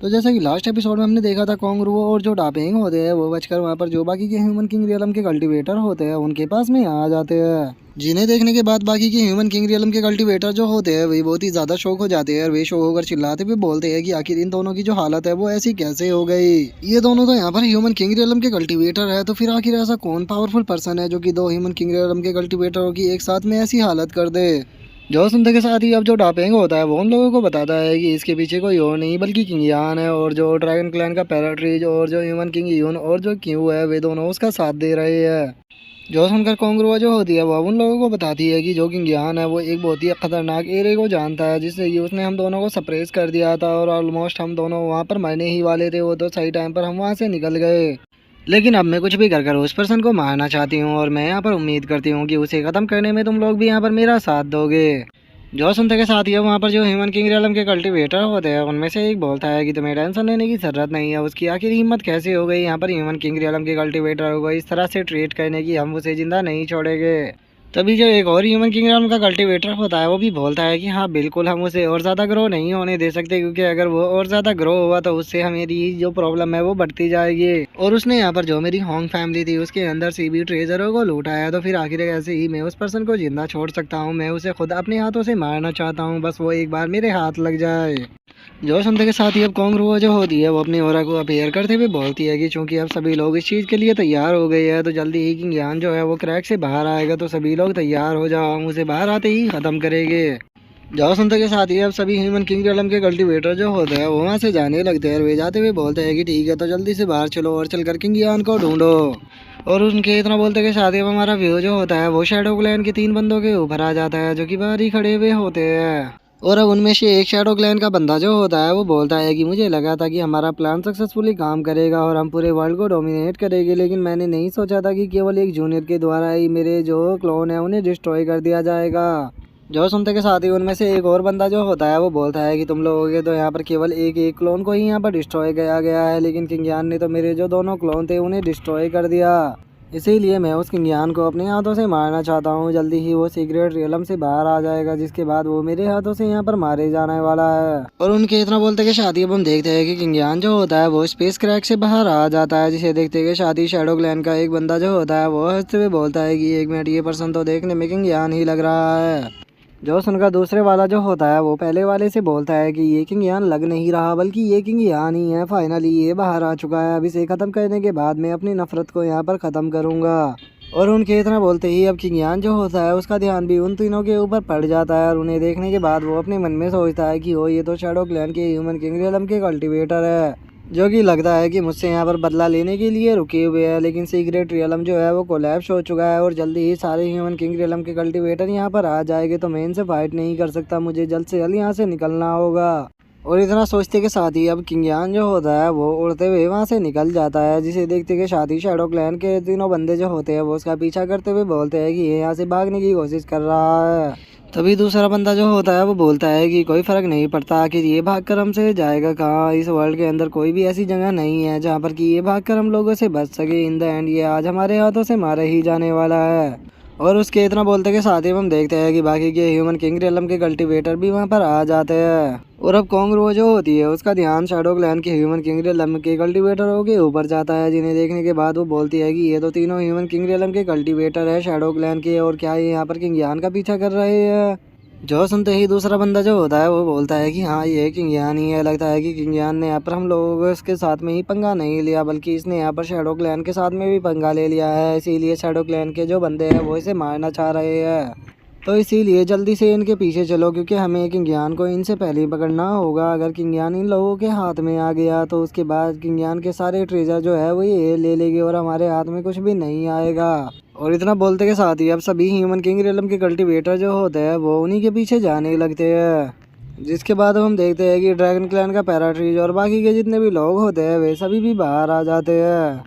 तो जैसा कि लास्ट एपिसोड में हमने देखा था, कोंगरू और जो डापेंग होते हैं वो बचकर वहाँ पर जो बाकी के ह्यूमन किंग रियलम के कल्टीवेटर होते हैं उनके पास में आ जाते हैं। जिन्हें देखने के बाद बाकी के ह्यूमन किंग रियलम के कल्टीवेटर जो होते हैं वही बहुत ही ज्यादा शौक हो जाते हैं और वे शौक होकर चिल्लाते हुए बोलते हैं कि आखिर इन दोनों की जो हालत है वो ऐसी कैसे हो गई। ये दोनों तो यहाँ पर ह्यूमन किंग रियलम के कल्टीवेटर है, तो फिर आखिर ऐसा कौन पावरफुल पर्सन है जो कि दो ह्यूमन किंग रियलम के कल्टीवेटरों की एक साथ में ऐसी हालत कर दे। जो सुनते के साथ ही अब जो डापेंग होता है वो उन लोगों को बताता है कि इसके पीछे कोई और नहीं बल्कि किंग यान है, और जो ड्रैगन क्लैन का पैराट्रीज और जो ह्यूमन किंग यून और जो क्यू है वे दोनों उसका साथ दे रहे हैं। जो सुनकर कोंगरुआ जो होती है वो उन लोगों को बताती है कि जो किंग यान है वो एक बहुत ही खतरनाक एरिया को जानता है, जिससे कि उसने हम दोनों को सप्रेस कर दिया था और ऑलमोस्ट हम दोनों वहाँ पर मरने ही वाले थे। वो तो सही टाइम पर हम वहाँ से निकल गए, लेकिन अब मैं कुछ भी कर कर उस पर्सन को मारना चाहती हूँ और मैं यहाँ पर उम्मीद करती हूँ कि उसे ख़त्म करने में तुम लोग भी यहाँ पर मेरा साथ दोगे। जो सुनते के साथ ही वहाँ पर जो ह्यूमन किंग रियलम के कल्टीवेटर होते हैं उनमें से एक बोलता है कि तुम्हें टेंशन लेने की जरूरत नहीं है। उसकी आखिर हिम्मत कैसे हो गई यहाँ पर ह्यूमन किंग रियलम के कल्टीवेटर को इस तरह से ट्रीट करने की, हम उसे जिंदा नहीं छोड़ेंगे। तभी जो एक और ह्यूमन किंग रियलम का कल्टीवेटर होता है वो भी बोलता है कि हाँ बिल्कुल, हम उसे और ज़्यादा ग्रो नहीं होने दे सकते, क्योंकि अगर वो और ज़्यादा ग्रो हुआ तो उससे हमारी जो प्रॉब्लम है वो बढ़ती जाएगी। और उसने यहाँ पर जो मेरी होंग फैमिली थी उसके अंदर से भी ट्रेजरों को लूटा है, तो फिर आखिर कैसे ही मैं उस पर्सन को जिंदा छोड़ सकता हूँ। मैं उसे खुद अपने हाथों से मारना चाहता हूँ, बस वो एक बार मेरे हाथ लग जाए। जो सुनते के साथ ही अब कोंगरुआ जो होती है वो अपनी ओरा को अपेयर करते हुए बोलती है कि चूंकि अब सभी लोग इस चीज़ के लिए तैयार हो गए हैं तो जल्दी ही किंग यान जो है वो क्रैक से बाहर आएगा, तो सभी लोग तैयार हो जाओ, हम उसे बाहर आते ही ख़त्म करेंगे। जो सुनते के साथ ही अब सभी ह्यूमन किंग रियलम के कल्टीवेटर जो होते हैं वो वहाँ से जाने लगते हैं और वे जाते हुए बोलते हैं कि ठीक है तो जल्दी से बाहर चलो और चलकर किंग यान को ढूंढो। और उनके इतना बोलते के साथ ही अब हमारा व्यू जो होता है वो शैडो क्लैन के 3 बंदों के ऊपर आ जाता है जो कि बाहर ही खड़े हुए होते हैं। और अब उनमें से एक शैडो क्लैन का बंदा जो होता है वो बोलता है कि मुझे लगा था कि हमारा प्लान सक्सेसफुली काम करेगा और हम पूरे वर्ल्ड को डोमिनेट करेंगे, लेकिन मैंने नहीं सोचा था कि केवल एक जूनियर के द्वारा ही मेरे जो क्लोन है उन्हें डिस्ट्रॉय कर दिया जाएगा। जो सुनते के साथ ही उनमें से एक और बंदा जो होता है वो बोलता है कि तुम लोगों के तो यहाँ पर केवल एक एक क्लोन को ही यहाँ पर डिस्ट्रॉय किया गया है, लेकिन किंग यान ने तो मेरे जो दोनों क्लोन थे उन्हें डिस्ट्रॉय कर दिया। इसीलिए मैं उस किंग यान को अपने हाथों से मारना चाहता हूँ। जल्दी ही वो सीक्रेट रियलम से बाहर आ जाएगा, जिसके बाद वो मेरे हाथों से यहाँ पर मारे जाने वाला है। और उनके इतना बोलते के शादी अब हम देखते हैं कि किंग यान जो होता है वो स्पेस क्रैक से बाहर आ जाता है, जिसे देखते के शादी शैडो क्लैन का एक बंदा जो होता है वो हंसते हुए बोलता है कि एक मिनट, ये पर्सन तो देखने में किंग यान ही लग रहा है। जो सुनकर दूसरे वाला जो होता है वो पहले वाले से बोलता है कि ये किंग यान लग नहीं रहा बल्कि ये किंग यान ही है। फाइनली ये बाहर आ चुका है, अब इसे खत्म करने के बाद मैं अपनी नफरत को यहाँ पर खत्म करूंगा। और उनके इतना बोलते ही अब किंग यान जो होता है उसका ध्यान भी उन तीनों के ऊपर पड़ जाता है, और उन्हें देखने के बाद वो अपने मन में सोचता है कि ओ ये तो शैडो क्लैन के ह्यूमन किंग रियलम के कल्टीवेटर है, जो कि लगता है कि मुझसे यहाँ पर बदला लेने के लिए रुके हुए हैं। लेकिन सीक्रेट रियलम जो है वो कोलैप्स हो चुका है और जल्दी ही सारे ह्यूमन किंग रियलम के कल्टीवेटर यहाँ पर आ जाएंगे, तो मैं इनसे फाइट नहीं कर सकता, मुझे जल्द से जल्द यहाँ से निकलना होगा। और इतना सोचते के साथ ही अब किंग यान जो होता है वो उड़ते हुए वहाँ से निकल जाता है, जिसे देखते के साथ ही शैडो क्लैन के तीनों बंदे जो होते हैं वो उसका पीछा करते हुए बोलते हैं कि ये यहाँ से भागने की कोशिश कर रहा है। तभी दूसरा बंदा जो होता है वो बोलता है कि कोई फर्क नहीं पड़ता कि ये भागकर हमसे जाएगा कहाँ, इस वर्ल्ड के अंदर कोई भी ऐसी जगह नहीं है जहाँ पर कि ये भागकर हम लोगों से बच सके। इन द एंड ये आज हमारे हाथों से मारा ही जाने वाला है। और उसके इतना बोलते के साथ ही हम देखते हैं कि बाकी के ह्यूमन किंग रियलम के कल्टीवेटर भी वहाँ पर आ जाते हैं। और अब कोंगरुआ जो होती है उसका ध्यान शैडो क्लैन के ह्यूमन किंग रियलम के कल्टीवेटरों के ऊपर जाता है, जिन्हें देखने के बाद वो बोलती है कि ये तो तीनों ह्यूमन किंग रियलम के कल्टीवेटर है शैडो क्लैन के, और क्या ये यहाँ पर किंग यान का पीछा कर रहे हैं। जो सुनते ही दूसरा बंदा जो होता है वो बोलता है कि हाँ ये किंग यान ही है। लगता है कि किंग यान ने यहाँ पर हम लोगों के साथ में ही पंगा नहीं लिया बल्कि इसने यहाँ पर शैडो क्लैन के साथ में भी पंगा ले लिया है, इसीलिए शैडो क्लैन के जो बंदे हैं वो इसे मारना चाह रहे हैं। तो इसीलिए जल्दी से इनके पीछे चलो, क्योंकि हमें किंग यान को इनसे पहले ही पकड़ना होगा। अगर किंग यान इन लोगों के हाथ में आ गया तो उसके बाद किंग यान के सारे ट्रेजर जो है वो ये ले लेंगे और हमारे हाथ में कुछ भी नहीं आएगा। और इतना बोलते के साथ ही अब सभी ह्यूमन किंग रियलम के कल्टीवेटर जो होते हैं वो उन्हीं के पीछे जाने लगते हैं, जिसके बाद हम देखते हैं कि ड्रैगन क्लैन का पैराट्रीज और बाकी के जितने भी लोग होते हैं वे सभी भी बाहर आ जाते हैं।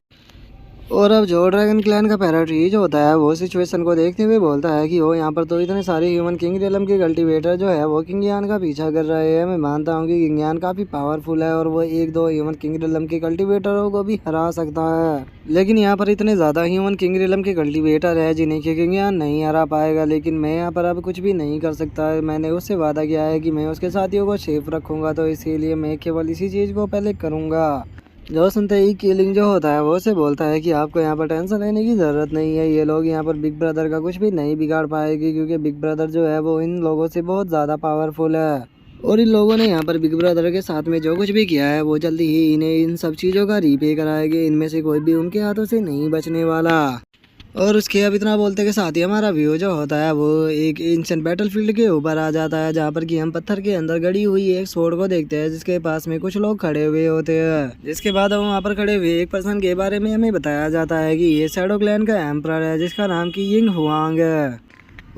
और अब जो ड्रैगन क्लैन का पैराट्रीज होता है वो सिचुएशन को देखते हुए बोलता है कि वो यहाँ पर तो इतने सारे ह्यूमन किंग रियलम के कल्टीवेटर जो है वो किंग यान का पीछा कर रहे हैं। मैं मानता हूँ कि किंग यान काफी पावरफुल है और वो एक दो ह्यूमन किंग रियलम के कल्टीवेटरों को भी हरा सकता है, लेकिन यहाँ पर इतने ज्यादा ह्यूमन किंग रियलम के कल्टीवेटर है जिन्हें कि किंग यान नहीं हरा पाएगा। लेकिन मैं यहाँ पर अब कुछ भी नहीं कर सकता। मैंने उससे वादा किया है कि मैं उसके साथियों को सेफ रखूंगा, तो इसीलिए मैं केवल इसी चीज को पहले करूंगा। जो सुनते ही किलिंग जो होता है वो से बोलता है कि आपको यहाँ पर टेंशन लेने की ज़रूरत नहीं है। ये लोग यहाँ पर बिग ब्रदर का कुछ भी नहीं बिगाड़ पाएगी, क्योंकि बिग ब्रदर जो है वो इन लोगों से बहुत ज़्यादा पावरफुल है। और इन लोगों ने यहाँ पर बिग ब्रदर के साथ में जो कुछ भी किया है वो जल्दी ही इन्हें इन सब चीज़ों का रीपे कराएंगे। इनमें से कोई भी उनके हाथों से नहीं बचने वाला। और उसके अब इतना बोलते के साथ ही हमारा व्यू जो होता है वो एक एंशिएंट बैटलफील्ड के ऊपर आ जाता है, जहाँ पर कि हम पत्थर के अंदर गड़ी हुई एक स्वॉर्ड को देखते हैं जिसके पास में कुछ लोग खड़े हुए होते हैं। जिसके बाद हम वहाँ पर खड़े हुए एक पर्सन के बारे में हमें बताया जाता है कि ये शैडो क्लैन का एम्परर है जिसका नाम की यिंग हुआंग है।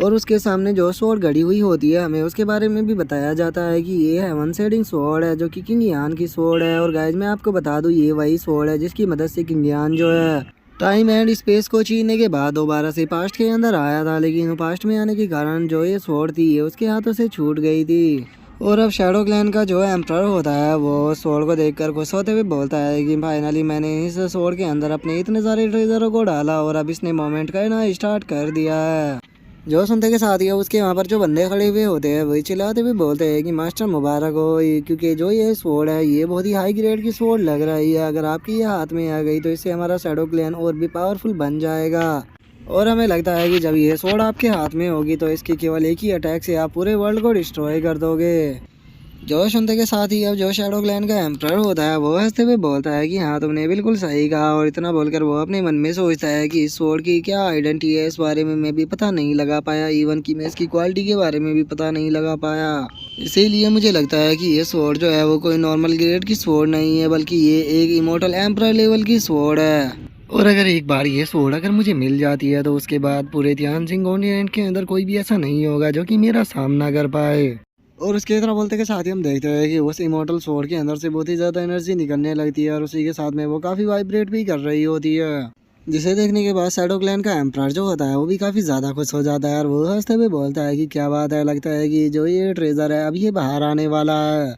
और उसके सामने जो स्वॉर्ड गड़ी हुई होती है हमें उसके बारे में भी बताया जाता है कि ये हेवन शेडिंग स्वॉर्ड है जो कि किंग यान की स्वॉर्ड है। और गाइज मैं आपको बता दूं ये वही स्वॉर्ड है जिसकी मदद से किंग यान जो है टाइम एंड स्पेस को छीनने के बाद दोबारा से पास्ट के अंदर आया था, लेकिन पास्ट में आने के कारण जो ये स्वॉर्ड थी ये उसके हाथों से छूट गई थी। और अब शैडो क्लैन का जो एम्परर होता है वो स्वॉर्ड को देखकर खुश होते हुए बोलता है कि फाइनली मैंने इस स्वॉर्ड के अंदर अपने इतने सारे ट्रेजरों को डाला और अब इसने मोमेंट कहना स्टार्ट कर दिया है। जो सुनते के साथ ही उसके वहाँ पर जो बंदे खड़े हुए होते हैं वही चिल्लाते हुए बोलते हैं कि मास्टर मुबारक हो, क्योंकि जो ये स्वॉर्ड है ये बहुत ही हाई ग्रेड की स्वॉर्ड लग रही है। अगर आपकी ये हाथ में आ गई तो इससे हमारा शैडो क्लैन और भी पावरफुल बन जाएगा। और हमें लगता है कि जब ये स्वॉर्ड आपके हाथ में होगी तो इसकी केवल एक ही अटैक से आप पूरे वर्ल्ड को डिस्ट्रॉय कर दोगे। जो सुनते के साथ ही अब जो शैडो क्लैन का एम्परर होता है वो हंसते हुए बोलता है कि हाँ तुमने बिल्कुल सही कहा। और इतना बोलकर वो अपने मन में सोचता है कि इस स्वॉर्ड की क्या आइडेंटिटी है इस बारे में मैं भी पता नहीं लगा पाया, इवन कि मैं इसकी क्वालिटी के बारे में भी पता नहीं लगा पाया। इसीलिए मुझे लगता है कि ये स्वॉर्ड जो है वो कोई नॉर्मल ग्रेड की स्वॉर्ड नहीं है, बल्कि ये एक इमोर्टल एम्परर लेवल की स्वॉर्ड है। और अगर एक बार ये स्वॉर्ड अगर मुझे मिल जाती है तो उसके बाद पूरे ध्यान सिंह कॉन्टिनेंट के अंदर कोई भी ऐसा नहीं होगा जो कि मेरा सामना कर पाए। और उसके तरह बोलते के साथ ही हम देखते हैं कि उस इमोर्टल स्वॉर्ड के अंदर से बहुत ही ज़्यादा एनर्जी निकलने लगती है और उसी के साथ में वो काफ़ी वाइब्रेट भी कर रही होती है, जिसे देखने के बाद शैडो क्लैन का एम्परर जो होता है वो भी काफ़ी ज़्यादा खुश हो जाता है और वो हंसते हुए बोलता है कि क्या बात है, लगता है कि जो ये ट्रेजर है अब ये बाहर आने वाला है।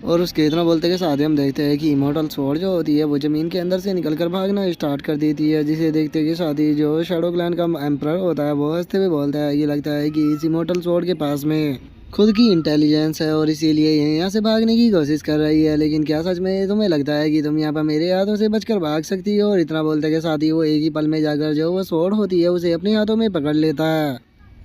और उसके इतना बोलते के साथ ही हम देखते हैं कि इमोर्टल स्वॉर्ड जो होती है वो ज़मीन के अंदर से निकलकर भागना स्टार्ट कर देती है, जिसे देखते के साथ ही जो शैडो क्लैन का एम्परर होता है वो हंसते हुए बोलता है ये लगता है कि इस इमोर्टल स्वॉर्ड के पास में खुद की इंटेलिजेंस है और इसीलिए ये यहाँ से भागने की कोशिश कर रही है। लेकिन क्या सच में तुम्हें लगता है कि तुम यहाँ पर मेरे हाथों से बचकर भाग सकती हो? और इतना बोलते के साथ ही वो एक ही पल में जाकर जो वो स्वॉर्ड होती है उसे अपने हाथों में पकड़ लेता है।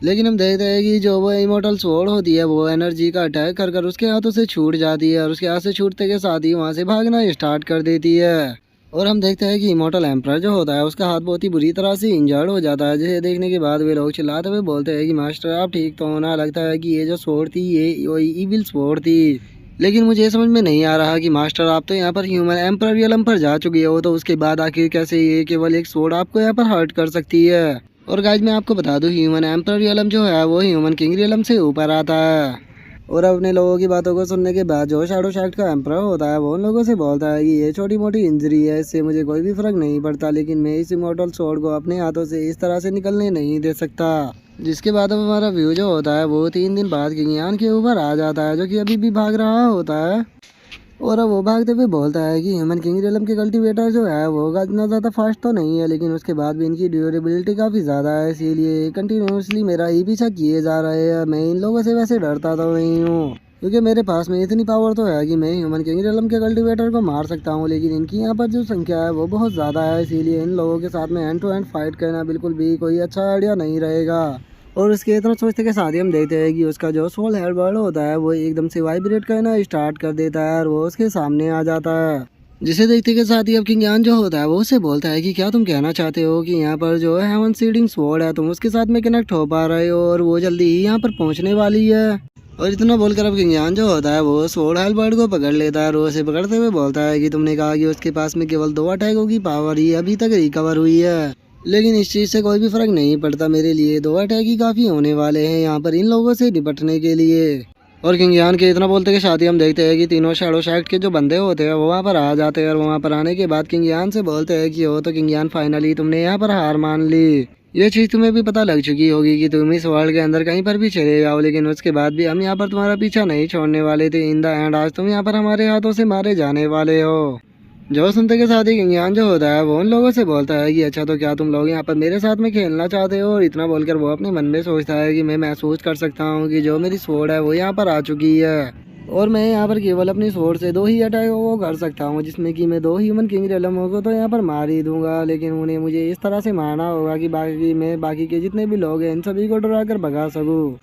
लेकिन हम देखते हैं कि जो वो इमोर्टल स्वॉर्ड होती है वो एनर्जी का अटैक कर कर उसके हाथों से छूट जाती है और उसके हाथ से छूटते के साथ ही वहाँ से भागना स्टार्ट कर देती है। और हम देखते हैं कि इमोर्टल एम्परर जो होता है उसका हाथ बहुत ही बुरी तरह से इंजर्ड हो जाता है, जिसे देखने के बाद वे लोग चिल्लाते हुए बोलते हैं कि मास्टर आप ठीक तो होना, लगता है कि ये जो स्वॉर्ड थी ये वही इविल स्वॉर्ड थी। लेकिन मुझे समझ में नहीं आ रहा कि मास्टर आप तो यहाँ पर ह्यूमन एम्परर रियलम पर जा चुके हो, तो उसके बाद आखिर कैसे ये केवल एक स्वॉर्ड आपको यहाँ पर हर्ट कर सकती है। और गाइज मैं आपको बता दूं ह्यूमन एम्परर रियलम जो है वो ह्यूमन किंग रियलम से ऊपर आता है। और अपने लोगों की बातों को सुनने के बाद जो शैडो शैक्ट का एम्परर होता है वो उन लोगों से बोलता है कि ये छोटी मोटी इंजरी है, इससे मुझे कोई भी फर्क नहीं पड़ता, लेकिन मैं इस इमोर्टल स्वॉर्ड को अपने हाथों से इस तरह से निकलने नहीं दे सकता। जिसके बाद अब हमारा व्यू जो होता है वो 3 दिन बाद किंग यान के ऊपर आ जाता है, जो कि अभी भी भाग रहा होता है। और अब वो भागते हुए बोलता है कि ह्यूमन किंग रियलम के कल्टीवेटर जो है वो इतना ज़्यादा फास्ट तो नहीं है, लेकिन उसके बाद भी इनकी ड्यूरेबिलिटी काफ़ी ज़्यादा है, इसीलिए कंटिन्यूसली मेरा ही पीछा किए जा रहे हैं। मैं इन लोगों से वैसे डरता तो नहीं हूँ, क्योंकि मेरे पास में इतनी पावर तो है कि मैं ह्यूमन किंग रियलम के कल्टीवेटर को मार सकता हूँ, लेकिन इनकी यहाँ पर जो संख्या है वो बहुत ज़्यादा है, इसीलिए इन लोगों के साथ में हैंड टू हैंड फाइट करना बिल्कुल भी कोई अच्छा आइडिया नहीं रहेगा। और उसके इतना सोचते के साथ ही हम देखते हैं कि उसका जो सोल हेड वर्ड होता है वो एकदम से वाइब्रेट करना स्टार्ट कर देता है और वो उसके सामने आ जाता है, जिसे देखते के साथ ही अब किंग यान जो होता है वो उससे बोलता है कि क्या तुम कहना चाहते हो कि यहाँ पर जो है हेवन सीडिंग स्वॉर्ड है तुम उसके साथ में कनेक्ट हो पा रहे हो और वो जल्दी ही यहाँ पर पहुँचने वाली है। और इतना बोलकर अब किंग यान जो होता है वो स्वॉर्ड हेड वर्ड को पकड़ लेता है और वो उसे पकड़ते हुए बोलता है कि तुमने कहा कि उसके पास में केवल 2 अटैकों की पावर ही अभी तक रिकवर हुई है, लेकिन इस चीज़ से कोई भी फर्क नहीं पड़ता मेरे लिए। 2 अटैक ही काफ़ी होने वाले हैं यहाँ पर इन लोगों से निपटने के लिए। और किंग यान के इतना बोलते के साथ ही हम देखते हैं कि तीनों शैडो सेक्ट के जो बंदे होते हैं वो वहाँ पर आ जाते हैं। और वहाँ पर आने के बाद किंग यान से बोलते हैं कि हो तो किंग यान फाइनली तुमने यहाँ पर हार मान ली। ये चीज़ तुम्हें भी पता लग चुकी होगी कि तुम इस वर्ल्ड के अंदर कहीं पर भी चले जाओ, लेकिन उसके बाद भी हम यहाँ पर तुम्हारा पीछा नहीं छोड़ने वाले थे। इन द एंड आज तुम यहाँ पर हमारे हाथों से मारे जाने वाले हो। जो सुनते के साथ ही किंग यान जो होता है वो उन लोगों से बोलता है कि अच्छा तो क्या तुम लोग यहाँ पर मेरे साथ में खेलना चाहते हो। और इतना बोलकर वो अपने मन में सोचता है कि मैं महसूस कर सकता हूँ कि जो मेरी स्वॉर्ड है वो यहाँ पर आ चुकी है और मैं यहाँ पर केवल अपनी स्वॉर्ड से 2 ही अटैक वो कर सकता हूँ, जिसमें कि मैं 2 ह्यूमन किंग रियलमों को तो यहाँ पर मार ही दूंगा, लेकिन उन्हें मुझे इस तरह से मारना होगा कि बाकी के जितने भी लोग हैं इन सभी को डरा कर भगा सकूँ।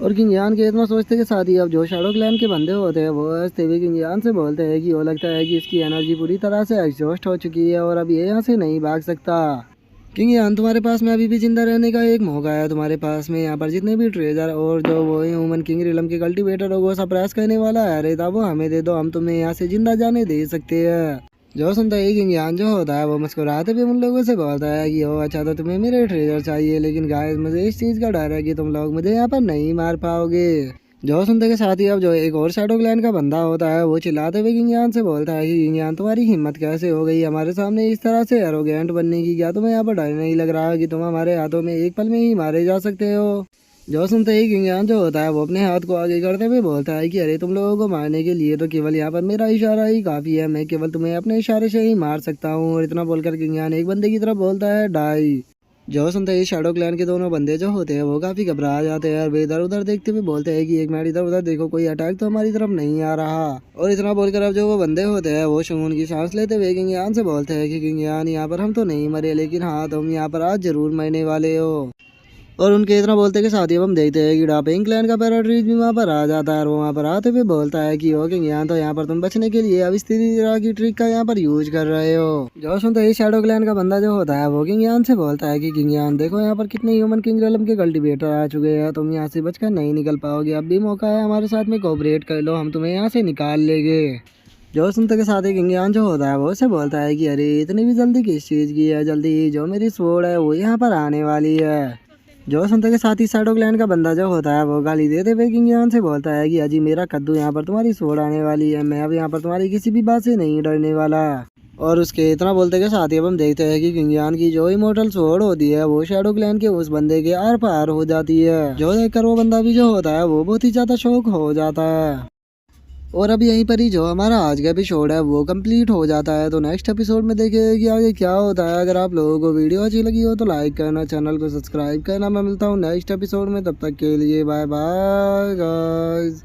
और किंग यान के इतना सोचते के साथ ही अब जो शैडो क्लैन के बंदे होते हैं वो हंसते हुए किंग यान से बोलते हैं कि वो लगता है कि इसकी एनर्जी पूरी तरह से एग्जॉस्ट हो चुकी है और अब ये यहाँ से नहीं भाग सकता। किंग यान तुम्हारे पास में अभी भी जिंदा रहने का एक मौका है। तुम्हारे पास में यहाँ पर जितने भी ट्रेजर और जो वो ह्यूमन किंग रियलम के कल्टीवेटर हो वो सप्रेस करने वाला है रहता वो हमें दे दो, हम तुम्हें यहाँ से जिंदा जाने दे सकते हैं। जो सुनता है किंग यान जो होता है वो मुस्कुराते हुए उन लोगों से बोलता है कि ओ अच्छा तो तुम्हें मेरे ट्रेजर चाहिए, लेकिन गाइस मुझे इस चीज़ का डर है कि तुम लोग मुझे यहाँ पर नहीं मार पाओगे। जो सुनते के साथ ही अब जो एक और शैडो क्लैन का बंदा होता है वो चिल्लाते हुए किंग यान से बोलता है कि किंग यान तुम्हारी हिम्मत कैसे हो गई हमारे सामने इस तरह से एरोगेंट बनने की, क्या तुम्हें यहाँ पर डर नहीं लग रहा कि तुम हमारे हाथों में एक पल में ही मारे जा सकते हो। जो सुनते ही किंग यान जो होता है वो अपने हाथ को आगे करते हुए बोलता है कि अरे तुम लोगों को मारने के लिए तो केवल यहाँ पर मेरा इशारा ही काफ़ी है, मैं केवल तुम्हें अपने इशारे से ही मार सकता हूँ। और इतना बोलकर किंग यान एक बंदे की तरफ बोलता है डाई। जो सुनते ही शैडो क्लैन के दोनों बंदे जो होते हैं वो काफ़ी घबरा जाते हैं और वे इधर उधर देखते हुए बोलते हैं कि एक मिनट इधर उधर देखो कोई अटैक तो हमारी तरफ नहीं आ रहा। और इतना बोलकर अब जो वो बंदे होते हैं वो सुकून की सांस लेते हुए किंग यान से बोलते हैं कि किंग यान यहाँ पर हम तो नहीं मरे, लेकिन हाँ तुम यहाँ पर आज जरूर मरने वाले हो। और उनके इतना बोलते के साथ ही हम देखते हैं कि डापिंग क्लैन का पैराट्रीज भी वहाँ पर आ जाता है और वो वहाँ पर आते हुए बोलता है कि ओके यहाँ तो यहाँ पर तुम बचने के लिए अब इस तरह की ट्रिक का यहाँ पर यूज कर रहे हो। जो सुनते ही शैडो क्लैन का बंदा जो होता है वो किंग यान से बोलता है कि किंग यान देखो यहाँ पर कितने ह्यूमन किंग रियलम के कल्टीवेटर आ चुके हैं, तुम यहाँ से बचकर नहीं निकल पाओगे, अब भी मौका है हमारे साथ में कोऑपरेट कर लो, हम तुम्हें यहाँ से निकाल लेंगे। जो सुनते के साथ ही किंग यान जो होता है वो उसे बोलता है कि अरे इतनी भी जल्दी किस चीज़ की है, जल्दी ही जो मेरी स्वॉर्ड है वो यहाँ पर आने वाली है। जो सुनते के साथ ही शैडो क्लैन का बंदा जो होता है वो गाली देते हुए किंग यान से बोलता है कि अजी मेरा कद्दू यहाँ पर तुम्हारी स्वॉर्ड आने वाली है, मैं अब यहाँ पर तुम्हारी किसी भी बात से नहीं डरने वाला। और उसके इतना बोलते के साथ ही अब हम देखते हैं कि किंग यान की जो इमोर्टल स्वॉर्ड होती है वो शैडो क्लैन के उस बंदे के आर पार हो जाती है। जो देखकर वो बंदा भी जो होता है वो बहुत ही ज्यादा शौक हो जाता है। और अब यहीं पर ही जो हमारा आज का एपिसोड है वो कंप्लीट हो जाता है। तो नेक्स्ट एपिसोड में देखेंगे कि आगे क्या होता है। अगर आप लोगों को वीडियो अच्छी लगी हो तो लाइक करना, चैनल को सब्सक्राइब करना। मैं मिलता हूँ नेक्स्ट एपिसोड में, तब तक के लिए बाय बाय गाइस।